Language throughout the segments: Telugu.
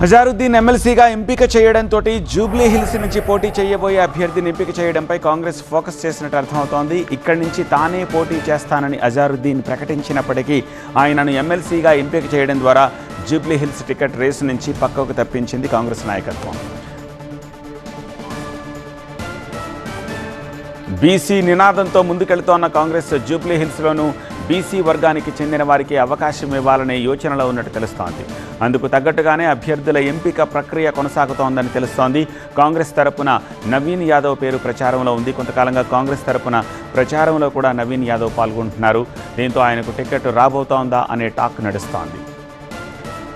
అజారుద్దీన్ ఎమ్మెల్సీగా ఎంపిక చేయడంతో జూబ్లీ హిల్స్ నుంచి పోటీ చేయబోయే అభ్యర్థిని ఎంపిక చేయడంపై కాంగ్రెస్ ఫోకస్ చేసినట్టు అర్థమవుతోంది. ఇక్కడి నుంచి తానే పోటీ చేస్తానని అజారుద్దీన్ ప్రకటించినప్పటికీ ఆయనను ఎమ్మెల్సీగా ఎంపిక చేయడం ద్వారా జూబ్లీ హిల్స్ టికెట్ రేసు నుంచి పక్కకు తప్పించింది కాంగ్రెస్ నాయకత్వం. బీసీ నినాదంతో ముందుకెళ్తోన్న కాంగ్రెస్ జూబ్లీ హిల్స్లోనూ బీసీ వర్గానికి చెందిన వారికి అవకాశం ఇవ్వాలనే యోచనలో ఉన్నట్టు తెలుస్తోంది. అందుకు తగ్గట్టుగానే అభ్యర్థుల ఎంపిక ప్రక్రియ కొనసాగుతోందని తెలుస్తోంది. కాంగ్రెస్ తరపున నవీన్ యాదవ్ పేరు ప్రచారంలో ఉంది. కొంతకాలంగా కాంగ్రెస్ తరపున ప్రచారంలో కూడా నవీన్ యాదవ్ పాల్గొంటున్నారు. దీంతో ఆయనకు టికెట్ రాబోతోందా అనే టాక్ నడుస్తోంది.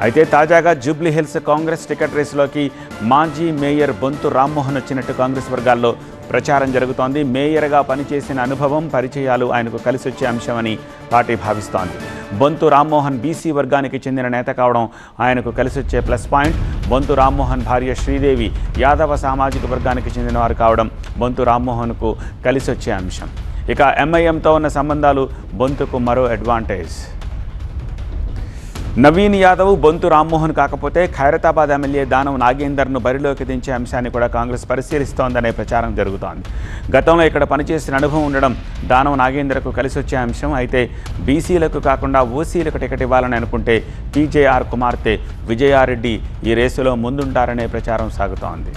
అయితే తాజాగా జూబ్లీ హిల్స్ కాంగ్రెస్ టికెట్ రేసులోకి మాజీ మేయర్ బొంతు రామ్మోహన్ వచ్చినట్టు కాంగ్రెస్ వర్గాల్లో ప్రచారం జరుగుతోంది. మేయర్గా పనిచేసిన అనుభవం, పరిచయాలు ఆయనకు కలిసి వచ్చే అంశమని పార్టీ భావిస్తోంది. బొంతు రామ్మోహన్ బీసీ వర్గానికి చెందిన నేత కావడం ఆయనకు కలిసొచ్చే ప్లస్ పాయింట్. బొంతు రామ్మోహన్ భార్య శ్రీదేవి యాదవ సామాజిక వర్గానికి చెందినవారు కావడం బొంతు రామ్మోహన్కు కలిసొచ్చే అంశం. ఇక ఎంఐఎంతో ఉన్న సంబంధాలు బొంతుకు మరో అడ్వాంటేజ్. నవీన్ యాదవ్ బొంతు రామ్మోహన్ కాకపోతే ఖైరతాబాద్ ఎమ్మెల్యే దానం నాగేందర్ను బరిలోకి దించే అంశాన్ని కూడా కాంగ్రెస్ పరిశీలిస్తోందనే ప్రచారం జరుగుతోంది. గతంలో ఇక్కడ పనిచేసిన అనుభవం ఉండడం దానం నాగేందర్కు కలిసొచ్చే అంశం. అయితే బీసీలకు కాకుండా ఓసీలకు టికెట్ ఇవ్వాలని అనుకుంటే పీజేఆర్ కుమార్తె విజయారెడ్డి ఈ రేసులో ముందుంటారనే ప్రచారం సాగుతోంది.